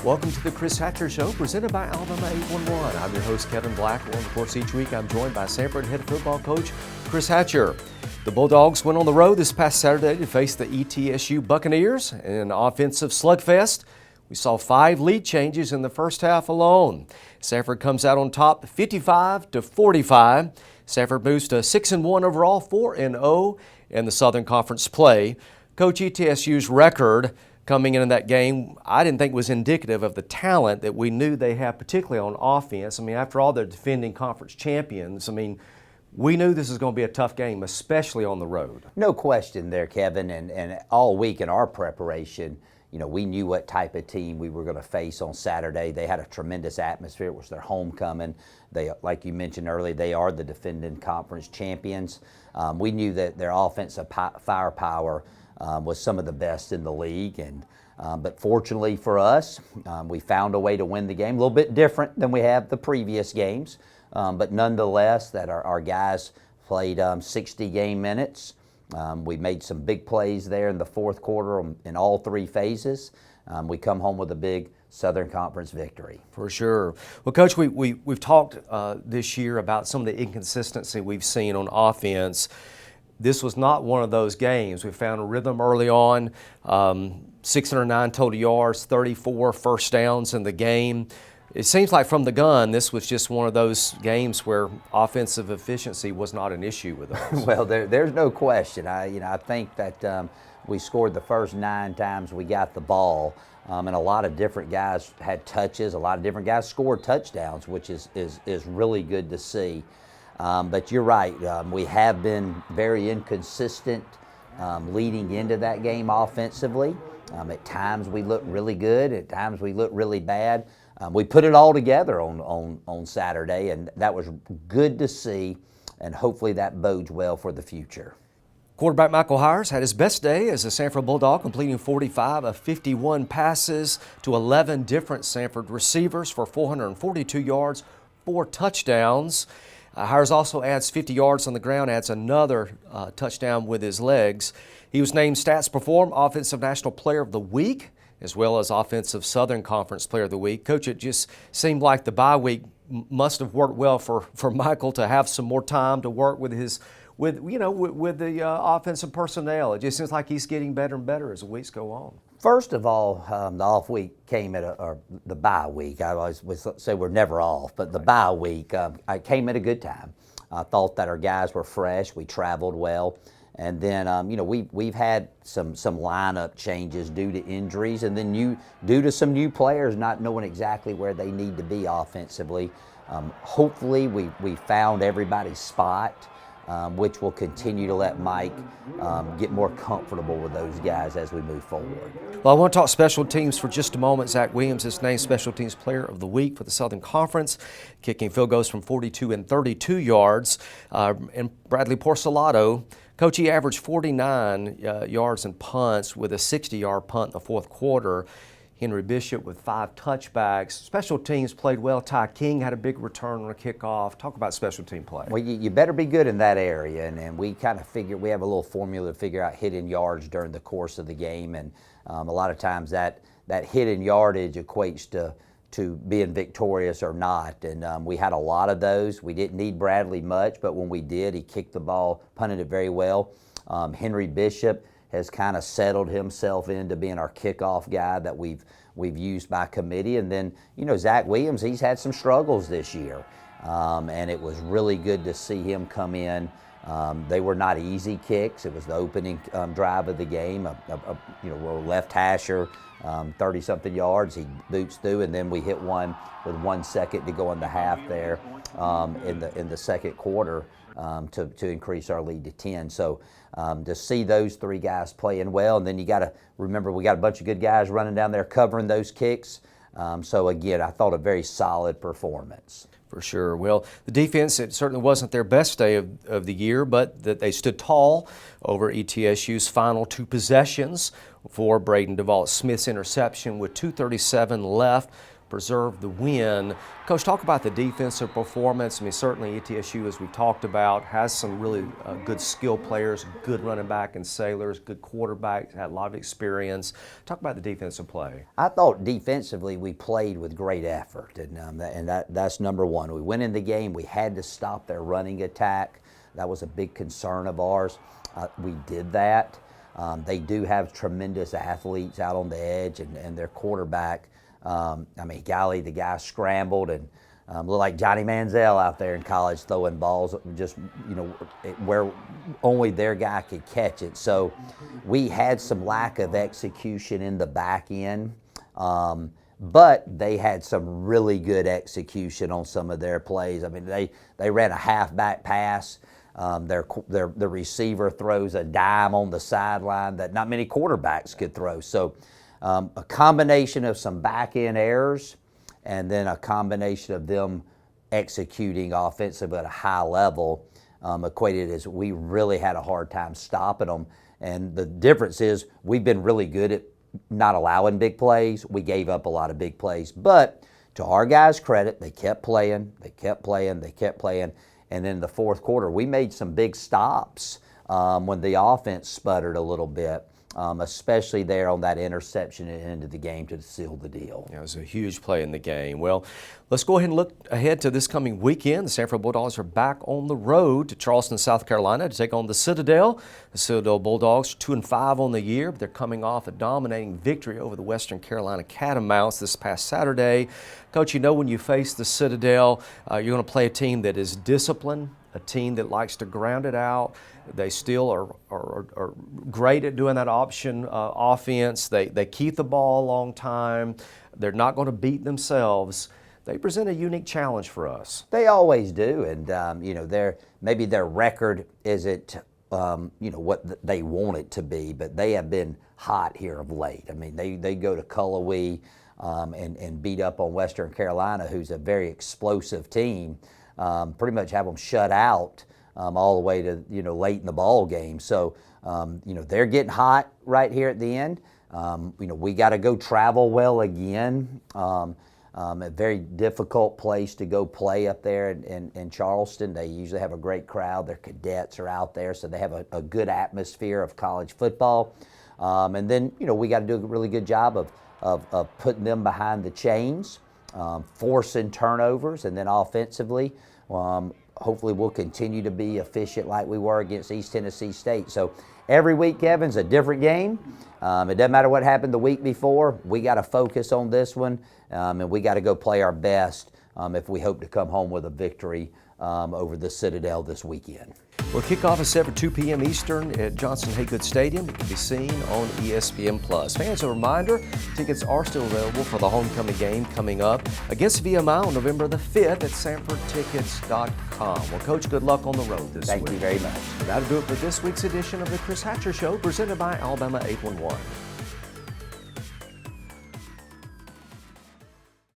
Welcome to the Chris Hatcher Show, presented by Alabama 811. I'm your host, Kevin Blackwell. Of course, each week I'm joined by Samford head football coach Chris Hatcher. The Bulldogs went on the road this past Saturday to face the ETSU Buccaneers in an offensive slugfest. We saw 5 lead changes in the first half alone. Samford comes out on top 55-45. Samford moves to 6-1 overall, 4-0 in the Southern Conference play. Coach, ETSU's record coming into that game, I didn't think was indicative of the talent that we knew they had, particularly on offense. I mean, after all, they're defending conference champions. I mean, we knew this was going to be a tough game, especially on the road. No question there, Kevin, and all week in our preparation, we knew what type of team we were going to face on Saturday. They had a tremendous atmosphere. It was their homecoming. They, like you mentioned earlier, they are the defending conference champions. We knew that their offensive firepower was some of the best in the league, but fortunately for us, we found a way to win the game. A little bit different than we have the previous games, but nonetheless, that our guys played 60 game minutes. We made some big plays there in the fourth quarter in all 3 phases. We come home with a big Southern Conference victory. For sure. Well, Coach, we've talked this year about some of the inconsistency we've seen on offense. This was not one of those games. We found a rhythm early on, 609 total yards, 34 first downs in the game. It seems like from the gun, this was just one of those games where offensive efficiency was not an issue with us. Well, there's no question. I think that we scored the first 9 times we got the ball, and a lot of different guys had touches. A lot of different guys scored touchdowns, which is really good to see. But you're right. We have been very inconsistent leading into that game offensively. At times we look really good. At times we look really bad. We put it all together on Saturday, and that was good to see, and hopefully that bodes well for the future. Quarterback Michael Hires had his best day as a Samford Bulldog, completing 45 of 51 passes to 11 different Samford receivers for 442 yards, 4 touchdowns. Hires also adds 50 yards on the ground, adds another touchdown with his legs. He was named Stats Perform Offensive National Player of the Week, as well as Offensive Southern Conference Player of the Week. Coach, it just seemed like the bye week must have worked well for Michael to have some more time to work with the offensive personnel. It just seems like he's getting better and better as the weeks go on. First of all, the off week came or the bye week. I always say we're never off, but the bye week I came at a good time. I thought that our guys were fresh. We traveled well, and then we've had some lineup changes due to injuries, and then due to some new players not knowing exactly where they need to be offensively. Hopefully, we found everybody's spot. Which will continue to let Mike get more comfortable with those guys as we move forward. Well, I want to talk special teams for just a moment. Zach Williams is named Special Teams Player of the Week for the Southern Conference, kicking field goals from 42 and 32 yards. And Bradley Porcelato, Coach, he averaged 49 yards and punts with a 60-yard punt in the fourth quarter. Henry Bishop with 5 touchbacks. Special teams played well. Ty King had a big return on a kickoff. Talk about special team play. Well, you better be good in that area, and we kind of we have a little formula to figure out hidden yards during the course of the game, and a lot of times that hidden yardage equates to being victorious or not, and we had a lot of those. We didn't need Bradley much, but when we did, he kicked the ball, punted it very well. Henry Bishop has kind of settled himself into being our kickoff guy that we've used by committee. And then, Zach Williams, he's had some struggles this year. And it was really good to see him come in. They were not easy kicks. It was the opening drive of the game, a left hasher, 30-something yards. He boots through, and then we hit one with 1 second to go in the half there in the second quarter to increase our lead to 10. So to see those 3 guys playing well, and then you got to remember we got a bunch of good guys running down there covering those kicks. So again, I thought a very solid performance. For sure. Well, the defense, it certainly wasn't their best day of the year, but that they stood tall over ETSU's final 2 possessions for Braden DeVault Smith's interception with 2:37 left. preserve the win. Coach, talk about the defensive performance. I mean, certainly ETSU, as we've talked about, has some really good skill players, good running back and Sailors, good quarterbacks, had a lot of experience. Talk about the defensive play. I thought defensively we played with great effort, and that's number one. We went in the game, we had to stop their running attack. That was a big concern of ours. We did that. They do have tremendous athletes out on the edge, and their quarterback, I mean, golly, the guy scrambled and looked like Johnny Manziel out there in college throwing balls, just, you know, where only their guy could catch it. So we had some lack of execution in the back end, but they had some really good execution on some of their plays. I mean, they ran a halfback pass. The receiver throws a dime on the sideline that not many quarterbacks could throw. So a combination of some back-end errors and then a combination of them executing offensively at a high level equated as we really had a hard time stopping them. And the difference is we've been really good at not allowing big plays. We gave up a lot of big plays. But to our guys' credit, they kept playing, they kept playing, they kept playing. And then in the fourth quarter, we made some big stops when the offense sputtered a little bit, especially there on that interception at the end of the game to seal the deal. Yeah, it was a huge play in the game. Well, let's go ahead and look ahead to this coming weekend. The Samford Bulldogs are back on the road to Charleston, South Carolina to take on the Citadel. The Citadel Bulldogs 2-5 on the year, but they're coming off a dominating victory over the Western Carolina Catamounts this past Saturday. Coach, you know when you face the Citadel, you're going to play a team that is disciplined, a team that likes to ground it out. They still are great at doing that option offense. They keep the ball a long time. They're not going to beat themselves. They present a unique challenge for us. They always do, and you know, maybe their record isn't you know, what they want it to be, but they have been hot here of late. I mean, they go to Cullowhee and beat up on Western Carolina, who's a very explosive team. Pretty much have them shut out all the way to, you know, late in the ball game. So you know, they're getting hot right here at the end. You know, we got to go travel well again. A very difficult place to go play up there in Charleston. They usually have a great crowd. Their cadets are out there, so they have a good atmosphere of college football. And then, you know, we got to do a really good job of putting them behind the chains, forcing turnovers, and then offensively, hopefully we'll continue to be efficient like we were against East Tennessee State. So every week, Kevin's a different game. It doesn't matter what happened the week before. We got to focus on this one, and we got to go play our best if we hope to come home with a victory over the Citadel this weekend. Well, kickoff is set for 2 p.m. Eastern at Johnson-Haygood Stadium. It can be seen on ESPN+. Fans, a reminder, tickets are still available for the homecoming game coming up against VMI on November the 5th at SamfordTickets.com. Well, Coach, good luck on the road this week. Thank you very much. That'll do it for this week's edition of the Chris Hatcher Show, presented by Alabama 811.